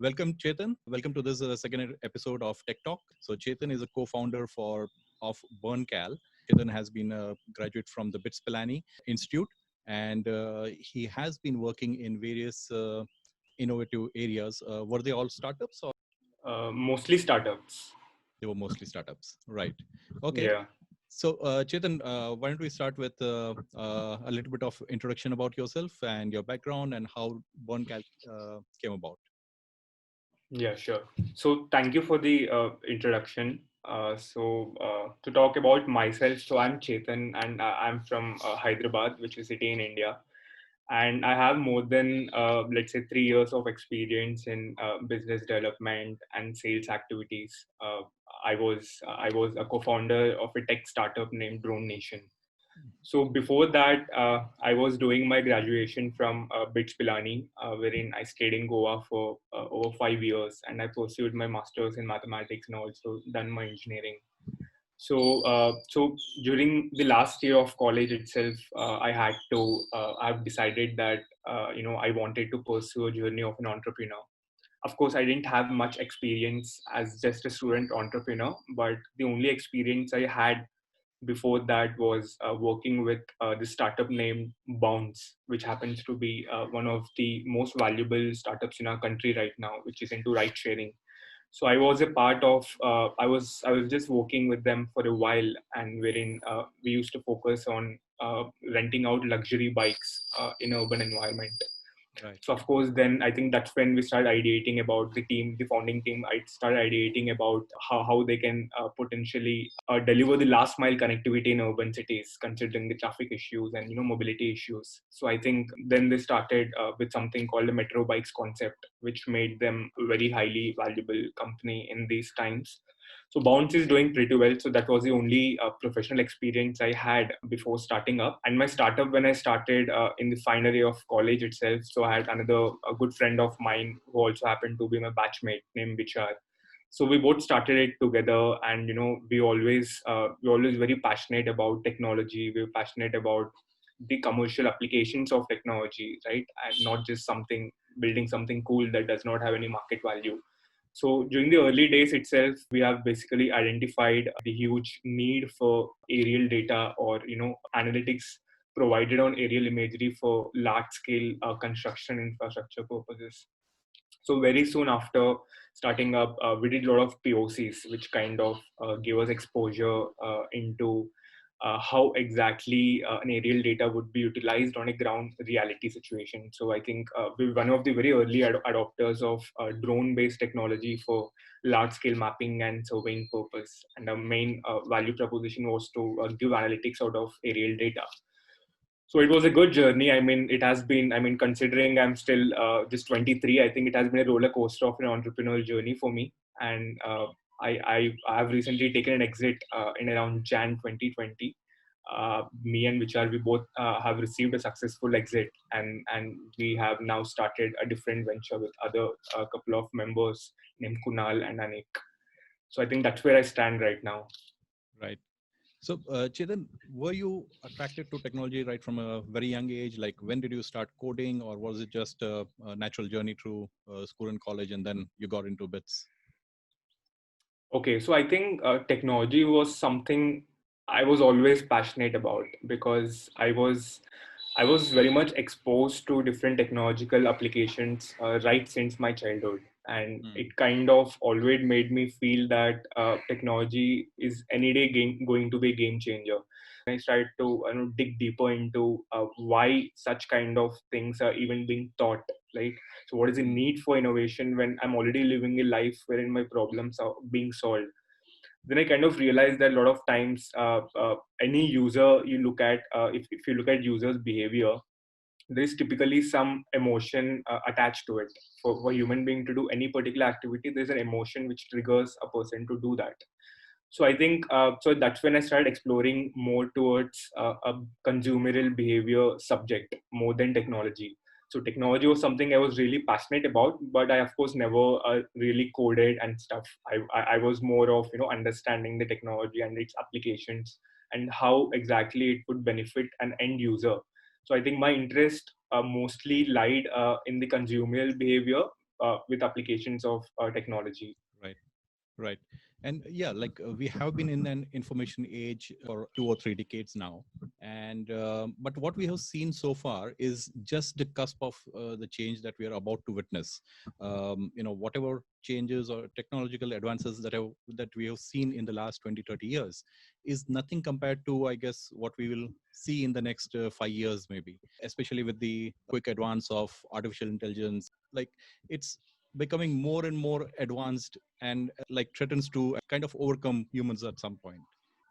Welcome, Chetan. Welcome to this second episode of TechTalk. So, Chetan is a co-founder of BurnCal. Chetan has been a graduate from the BITS Pilani Institute, and he has been working in various innovative areas. Were they all startups, or Mostly startups. they were mostly startups? Right. Okay. Yeah. So, Chetan, why don't we start with a little bit of introduction about yourself and your background and how BurnCal came about? Yeah, sure. So thank you for the introduction. To talk about myself, so I'm Chetan and I'm from Hyderabad, which is a city in India. And I have more than, let's say, 3 years of experience in business development and sales activities. I was a co-founder of a tech startup named Drone Nation. So before that, I was doing my graduation from BITS Pilani, wherein I stayed in Goa for over 5 years, and I pursued my masters in mathematics and also done my engineering. So during the last year of college itself, I've decided that I wanted to pursue a journey of an entrepreneur. Of course, I didn't have much experience as just a student entrepreneur, but the only experience I had before that was working with the startup named Bounce, which happens to be one of the most valuable startups in our country right now, which is into ride sharing. So I was a part of. I was just working with them for a while, and wherein we used to focus on renting out luxury bikes in urban environment. Right. So of course, then I think that's when we started ideating about the founding team. I started ideating about how they can potentially deliver the last mile connectivity in urban cities, considering the traffic issues and mobility issues. So I think then they started with something called the metro bikes concept, which made them a very highly valuable company in these times. So Bounce is doing pretty well. So that was the only professional experience I had before starting up. And my startup, when I started in the final year of college itself, so I had a good friend of mine who also happened to be my batchmate named Bichar. So we both started it together, and we always very passionate about technology. We're passionate about the commercial applications of technology, right? And not just something building something cool that does not have any market value. So during the early days itself, we have basically identified the huge need for aerial data or analytics provided on aerial imagery for large scale construction infrastructure purposes. So very soon after starting up, we did a lot of POCs, which kind of gave us exposure into how exactly an aerial data would be utilized on a ground reality situation. So I think we're one of the very early adopters of drone-based technology for large-scale mapping and surveying purpose. And our main value proposition was to give analytics out of aerial data. So it was a good journey. I mean, it has been, considering I'm still just 23, I think it has been a roller coaster of an entrepreneurial journey for me. And I have recently taken an exit in around Jan 2020. Me and Vichar, we both have received a successful exit, and we have now started a different venture with other couple of members named Kunal and Anik. So I think that's where I stand right now. Right. So, Chetan, were you attracted to technology right from a very young age? Like, when did you start coding, or was it just a natural journey through school and college, and then you got into bits? Okay, so I think technology was something I was always passionate about because I was very much exposed to different technological applications right since my childhood, and Hmm. it kind of always made me feel that technology is any day going to be a game changer. I started to dig deeper into why such kind of things are even being taught. Like, so what is the Hmm. need for innovation when I'm already living a life wherein my problems are being solved? Then I kind of realized that a lot of times, any user you look at, if you look at users' behavior, there is typically some emotion attached to it. For a human being to do any particular activity, there's an emotion which triggers a person to do that. So I think so that's when I started exploring more towards a consumeral behavior subject more than technology. So technology was something I was really passionate about, but I of course never really coded and stuff. I was more of understanding the technology and its applications and how exactly it would benefit an end user. So I think my interest mostly lied in the consumer behavior, with applications of technology. Right. Right. And yeah, like we have been in an information age for 2 or 3 decades now. And but what we have seen so far is just the cusp of the change that we are about to witness. Whatever changes or technological advances that we have seen in the last 20, 30 years is nothing compared to, I guess, what we will see in the next 5 years, maybe, especially with the quick advance of artificial intelligence. Like it's becoming more and more advanced and like threatens to kind of overcome humans at some point.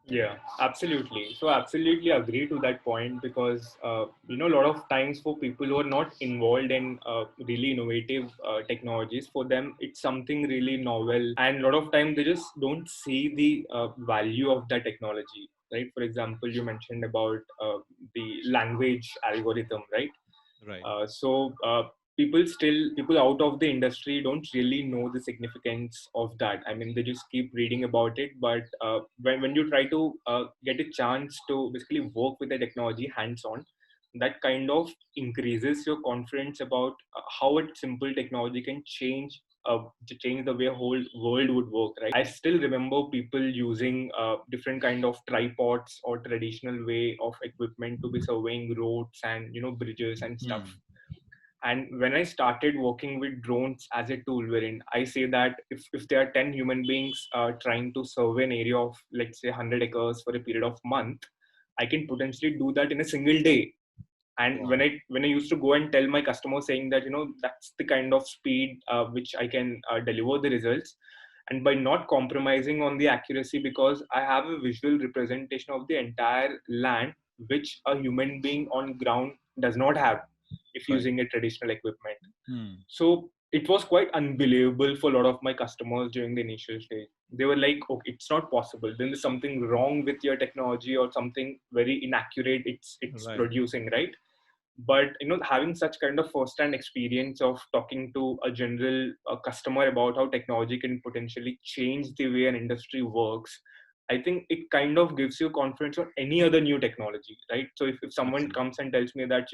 Yeah, absolutely. So absolutely agree to that point because a lot of times for people who are not involved in really innovative technologies, for them it's something really novel, and a lot of time they just don't see the value of that technology. Right. For example, you mentioned about the language algorithm, right? Right. So people out of the industry don't really know the significance of that. I mean, they just keep reading about it, but when you try to get a chance to basically work with the technology hands on, that kind of increases your confidence about how a simple technology can change the way whole world would work, right? I still remember people using different kind of tripods or traditional way of equipment to be surveying roads and bridges and stuff. Hmm. And when I started working with drones as a tool, wherein I say that if there are 10 human beings trying to survey an area of, let's say, 100 acres for a period of month, I can potentially do that in a single day. And Wow. when I used to go and tell my customers saying that that's the kind of speed which I can deliver the results, and by not compromising on the accuracy, because I have a visual representation of the entire land which a human being on ground does not have if Right. using a traditional equipment. Hmm. So it was quite unbelievable for a lot of my customers during the initial stage. They were like, "Okay, it's not possible. Then there's something wrong with your technology or something very inaccurate. It's Right. producing, right?" But having such kind of first-hand experience of talking to a general customer about how technology can potentially change the way an industry works, I think it kind of gives you confidence on any other new technology, right? So if someone Absolutely. comes and tells me that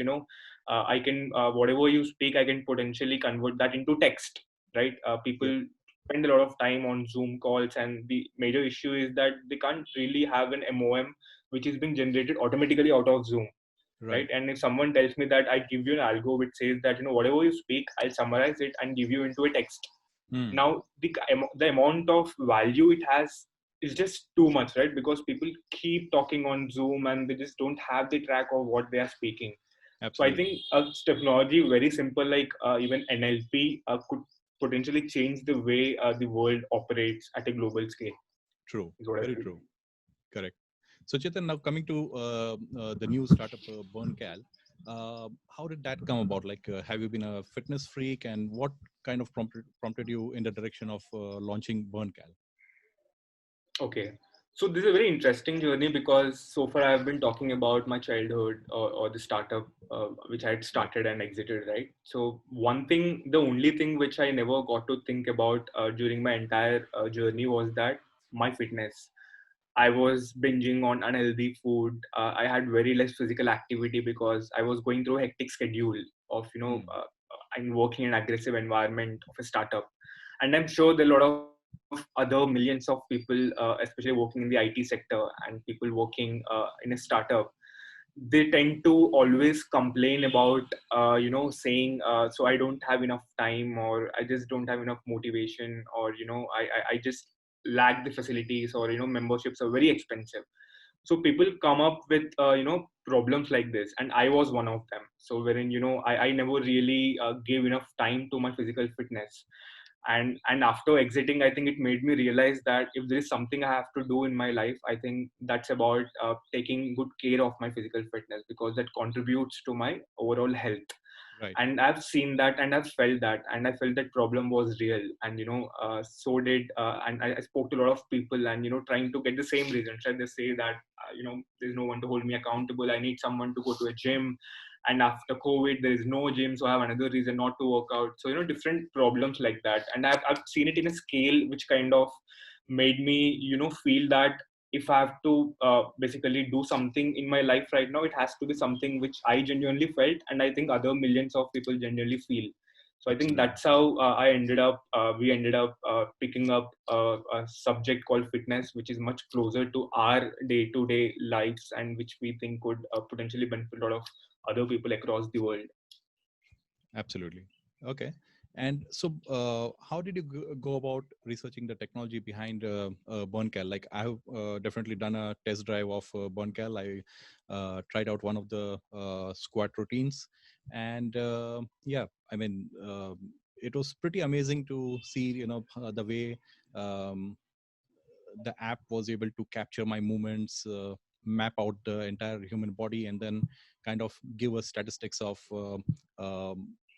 I can whatever you speak, I can potentially convert that into text, right? Yep. People spend a lot of time on Zoom calls, and the major issue is that they can't really have an MOM which is being generated automatically out of Zoom, right? Right. And if someone tells me that I give you an algo which says that whatever you speak, I'll summarize it and give you into a text. Hmm. Now the amount of value it has is just too much, right? Because people keep talking on Zoom and they just don't have the track of what they are speaking. So I think Absolutely. technology very simple like even NLP could potentially change the way the world operates at a global scale, True. is what I Very feel. true. Correct. So Chetan, now coming to the new startup BurnCal, how did that come about? Like, have you been a fitness freak, and what kind of prompted you in the direction of launching BurnCal? Okay. So this is a very interesting journey because so far I've been talking about my childhood or the startup which I had Right. started and exited, right? So one thing, the only thing which I never got to think about during my entire journey was that my fitness. I was binging on unhealthy food. I had very less physical activity because I was going through a hectic schedule of, Hmm. I'm working in an aggressive environment of a startup. And I'm sure there are a lot of other millions of people, especially working in the IT sector and people working in a startup, they tend to always complain about saying so I don't have enough time, or I just don't have enough motivation, or I just lack the facilities, or memberships are very expensive. So people come up with problems like this, and I was one of them. So wherein I never really gave enough time to my physical fitness. And after exiting, I think it made me realize that if there is something I have to do in my life, I think that's about taking good care of my physical fitness, because that contributes to my overall health. Right. And I've seen that, and I've felt that, and I felt that problem was real. And so did and I spoke to a lot of people, and trying to get the same reasons, right? They say that there's no one to hold me accountable, I need someone to go to a gym, and after COVID there is no gym, so I have another reason not to work out. So different problems like that, and I've seen it in a scale which kind of made me feel that if I have to basically do something in my life right now, it has to be something which I genuinely felt, and I think other millions of people genuinely feel. So I think Absolutely. that's how we ended up picking up a subject called fitness, which is much closer to our day-to-day lives and which we think could potentially benefit a lot of other people across the world. Absolutely. Okay. And so, how did you go about researching the technology behind BurnCal? Like, I have definitely done a test drive of BurnCal. I tried out one of the squat routines, and yeah, I mean, it was pretty amazing to see, the way um, the app was able to capture my movements, map out the entire human body, and then kind of give us statistics of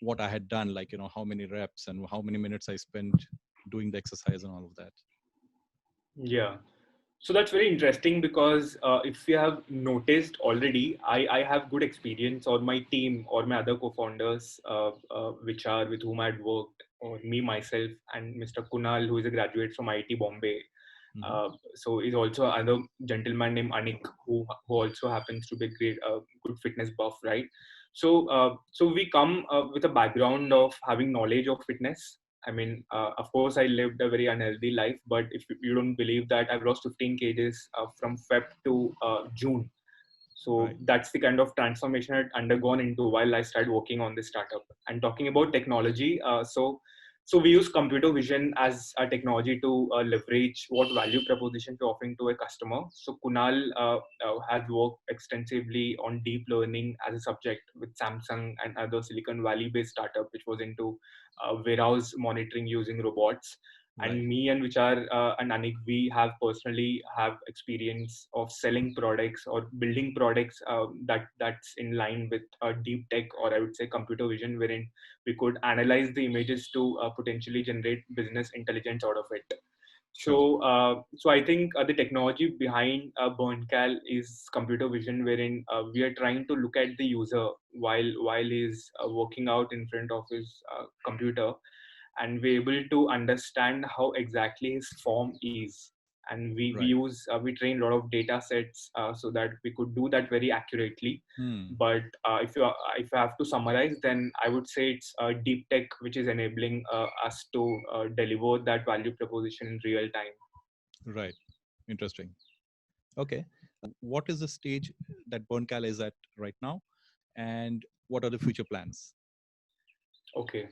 what I had done, like how many reps and how many minutes I spent doing the exercise and all of that. Yeah. So that's very interesting because if you have noticed already, I have good experience, or my team or my other co-founders, which are with whom I'd worked, or me myself and Mr. Kunal, who is a graduate from IIT Bombay. Hmm. So is also another gentleman named Anik, who also happens to be a great, good fitness buff, right? So we come with a background of having knowledge of fitness. I mean, of course, I lived a very unhealthy life, but if you don't believe that, I've lost 15 kgs from Feb to June. So Right. that's the kind of transformation I'd undergone into while I started working on this startup. And talking about technology, so we use computer vision as a technology to leverage what value proposition we're offering to a customer. So Kunal has worked extensively on deep learning as a subject with Samsung and other Silicon Valley-based startup, which was into warehouse monitoring using robots. Right. And me and Vichar and Anik, we have personally have experience of selling products or building products that's in line with deep tech, or I would say computer vision, wherein we could analyze the images to potentially generate business intelligence out of it. Sure. So I think the technology behind BurnCal is computer vision, wherein we are trying to look at the user while he's working out in front of his computer, and we're able to understand how exactly his form is. And Right. we train a lot of data sets so that we could do that very accurately. Hmm. But if I have to summarize, then I would say it's deep tech which is enabling us to deliver that value proposition in real time. Right. Interesting. Okay. What is the stage that BurnCal is at right now, and what are the future plans? Okay.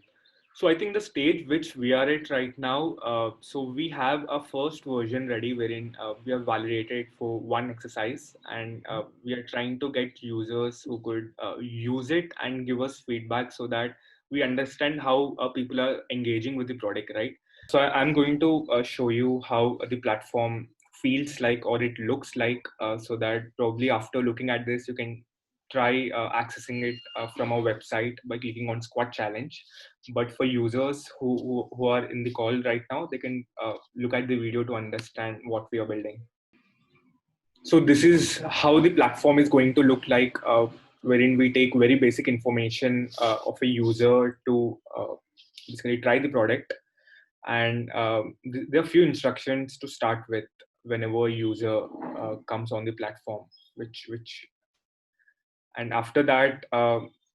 So I think the stage which we are at right now, so we have a first version ready wherein we have validated for one exercise, and we are trying to get users who could use it and give us feedback so that we understand how people are engaging with the product, right? So I'm going to show you how the platform feels like, or it looks like, so that probably after looking at this, you can try accessing it from our website by clicking on Squat Challenge. But for users who are in the call right now, they can look at the video to understand what we are building. So this is how the platform is going to look like, wherein we take very basic information of a user to basically try the product. And there are few instructions to start with whenever a user comes on the platform, which and after that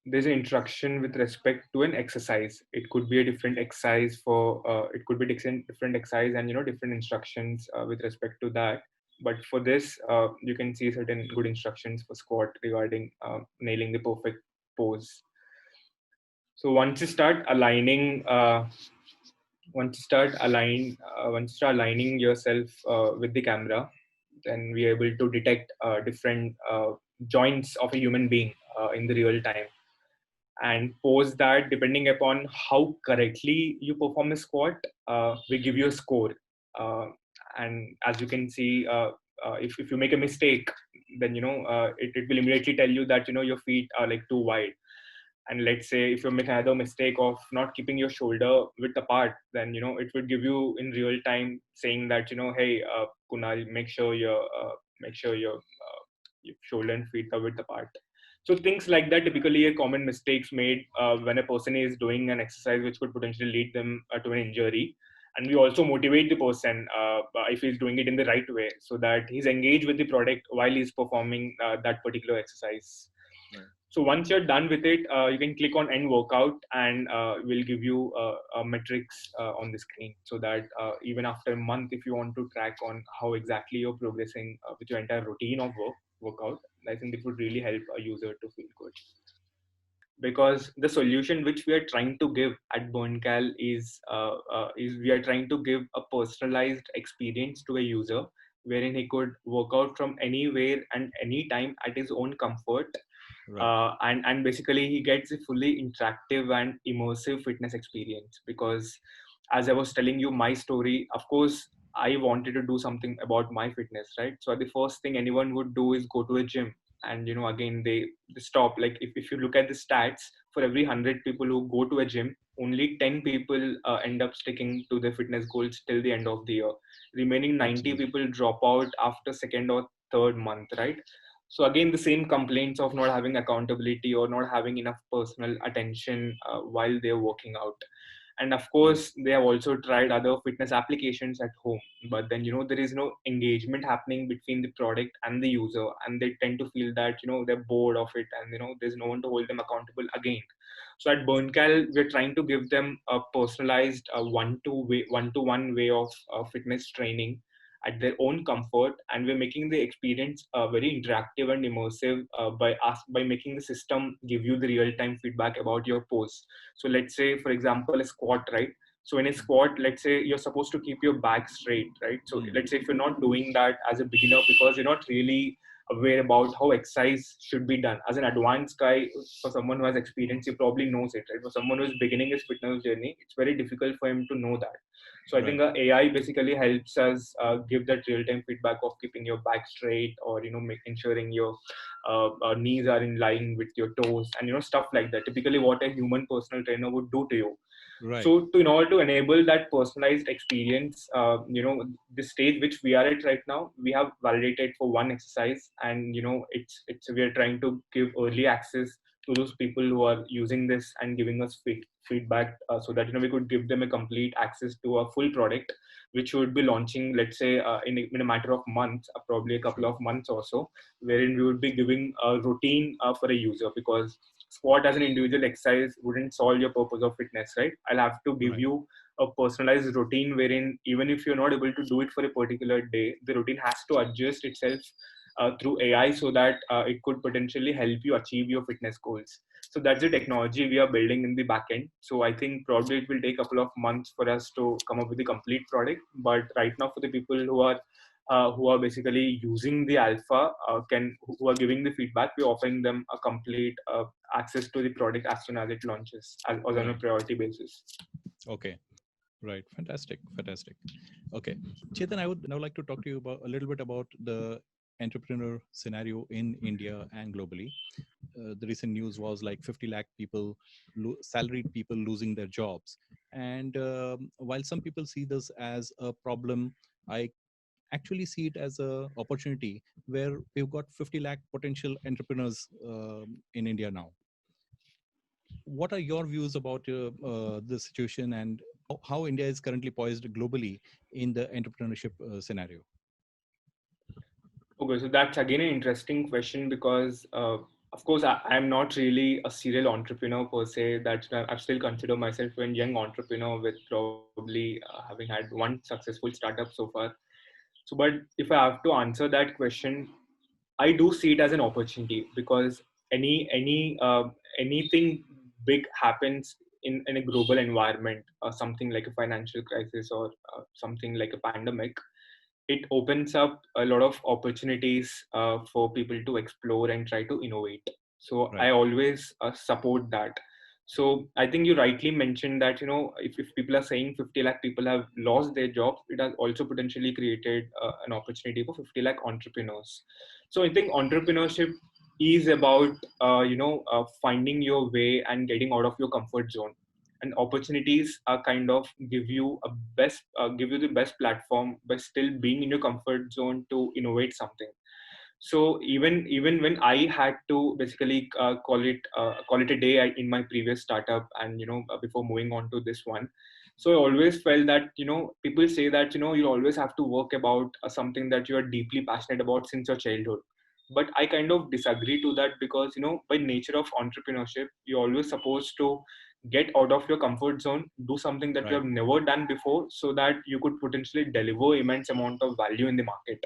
there's an instruction with respect to an exercise. It could be a different exercise for it could be different exercise, and different instructions with respect to that. But for this you can see certain good instructions for squat regarding nailing the perfect pose. So once you start aligning yourself with the camera, then we are able to detect different joints of a human being in the real time, and post that depending upon how correctly you perform a squat, we give you a score. uh, and as you can see, if you make a mistake, then it will immediately tell you that your feet are like too wide. And let's say if you make another mistake of not keeping your shoulder width apart, then it would give you in real time saying that hey, Kunal, make sure your shoulder and feet are width apart. So things like that typically are common mistakes made when a person is doing an exercise which could potentially lead them to an injury. And we also motivate the person if he's doing it in the right way, so that he's engaged with the product while he's performing that particular exercise. Right. So once you're done with it, you can click on end workout, and we'll give you metrics on the screen, so that even after a month, if you want to track on how exactly you're progressing with your entire routine of workout, I think it would really help a user to feel good. Because the solution which we are trying to give at BurnCal is we are trying to give a personalized experience to a user, wherein he could work out from anywhere and anytime at his own comfort, Right. and basically he gets a fully interactive and immersive fitness experience. Because as I was telling you my story, of course I wanted to do something about my fitness, right? So the first thing anyone would do is go to a gym, and again they stop. Like if you look at the stats, for every 100 people who go to a gym, only 10 people end up sticking to their fitness goals till the end of the year. Remaining 90 Absolutely. people drop out after second or third month, right? So again, the same complaints of not having accountability or not having enough personal attention while they're working out. And of Right. course they have also tried other fitness applications at home, but then there is no engagement happening between the product and the user, and they tend to feel that they're bored of it, and there's no one to hold them accountable again. So at BurnCal, we're trying to give them a personalized one-to-one way of fitness training at their own comfort, and we're making the experience very interactive and immersive by making the system give you the real-time feedback about your pose. So let's say, for example, a squat, right? So in a squat, let's say you're supposed to keep your back straight, right? So Mm. let's say if you're not doing that as a beginner because you're not really aware about how exercise should be done. As an advanced guy, for someone who has experience, he probably knows it, right? For someone who's beginning his fitness journey, it's very difficult for him to know that. So I think Right. AI basically helps us give that real-time feedback of keeping your back straight, or making ensuring your knees are in line with your toes, and stuff like that. Typically, what a human personal trainer would do to you. Right. So in order to enable that personalized experience, the stage which we are at right now, we have validated for one exercise, and it's we are trying to give early access to those people who are using this and giving us feedback, so that we could give them a complete access to a full product, which would be launching, let's say, in a matter of months, probably a couple Sure. of months or so, wherein we would be giving a routine for a user. Because squat as an individual exercise wouldn't solve your purpose of fitness, right? I'll have to give Right. you a personalized routine, wherein even if you're not able to do it for a particular day, the routine has to adjust itself through AI, so that it could potentially help you achieve your fitness goals. So that's the technology we are building in the backend. So I think probably it will take a couple of months for us to come up with the complete product. But right now, for the people who are basically using the alpha, who are giving the feedback, we're offering them a complete access to the product as soon as it launches, as on a Right. priority basis. Okay. Right. Fantastic. Fantastic. Okay. Chetan, I would now like to talk to you about a little bit about the entrepreneur scenario in India and globally. The recent news was like 50 lakh people, salaried people losing their jobs. And while some people see this as a problem, I actually see it as a opportunity where we've got 50 lakh potential entrepreneurs in India now. What are your views about the situation and how India is currently poised globally in the entrepreneurship scenario? Okay, so that's again an interesting question, because, of course, I'm not really a serial entrepreneur per se. That I still consider myself a young entrepreneur with probably having had one successful startup so far. So, but if I have to answer that question, I do see it as an opportunity, because anything big happens in a global environment, something like a financial crisis, or something like a pandemic, it opens up a lot of opportunities for people to explore and try to innovate. So I Right. always support that. So I think you rightly mentioned that if people are saying 50 lakh people have lost their jobs, it has also potentially created an opportunity for 50 lakh entrepreneurs. So I think entrepreneurship is about finding your way and getting out of your comfort zone. And opportunities are kind of give you the best platform by still being in your comfort zone to innovate something. So even when I had to basically call it a day in my previous startup, and before moving on to this one, so I always felt that people say that you always have to work about something that you are deeply passionate about since your childhood. But I kind of disagree to that, because by nature of entrepreneurship, you're always supposed to get out of your comfort zone, do something that you Right. have never done before, so that you could potentially deliver immense amount of value in the market.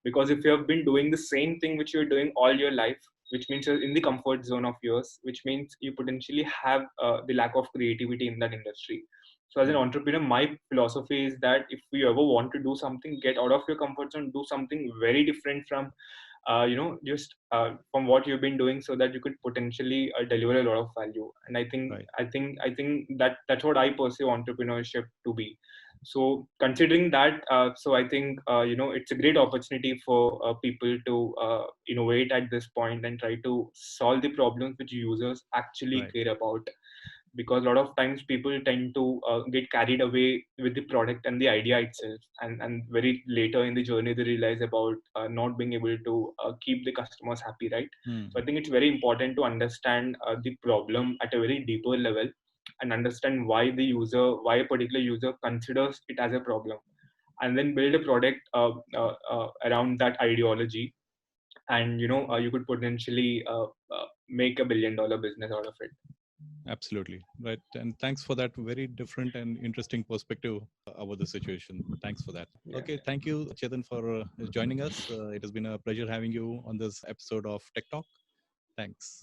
Because if you have been doing the same thing which you're doing all your life, which means you're in the comfort zone of yours, which means you potentially have the lack of creativity in that industry. So as an Right. entrepreneur, my philosophy is that if you ever want to do something, get out of your comfort zone, do something very different from just from what you've been doing, so that you could potentially deliver a lot of value. And Right. I think that that's what I perceive entrepreneurship to be. So considering that, so I think it's a great opportunity for people to innovate at this point and try to solve the problems which users actually Right. care about. Because a lot of times people tend to get carried away with the product and the idea itself, and very later in the journey they realize about not being able to keep the customers happy, right? So I Hmm. think it's very important to understand the problem at a very deeper level, and understand why a particular user considers it as a problem, and then build a product around that ideology. And you could potentially make $1 billion business out of it. Absolutely. Right. And thanks for that very different and interesting perspective about the situation. Thanks for that. Yeah. Okay. Thank you, Chetan, for joining us. It has been a pleasure having you on this episode of Tech Talk. Thanks.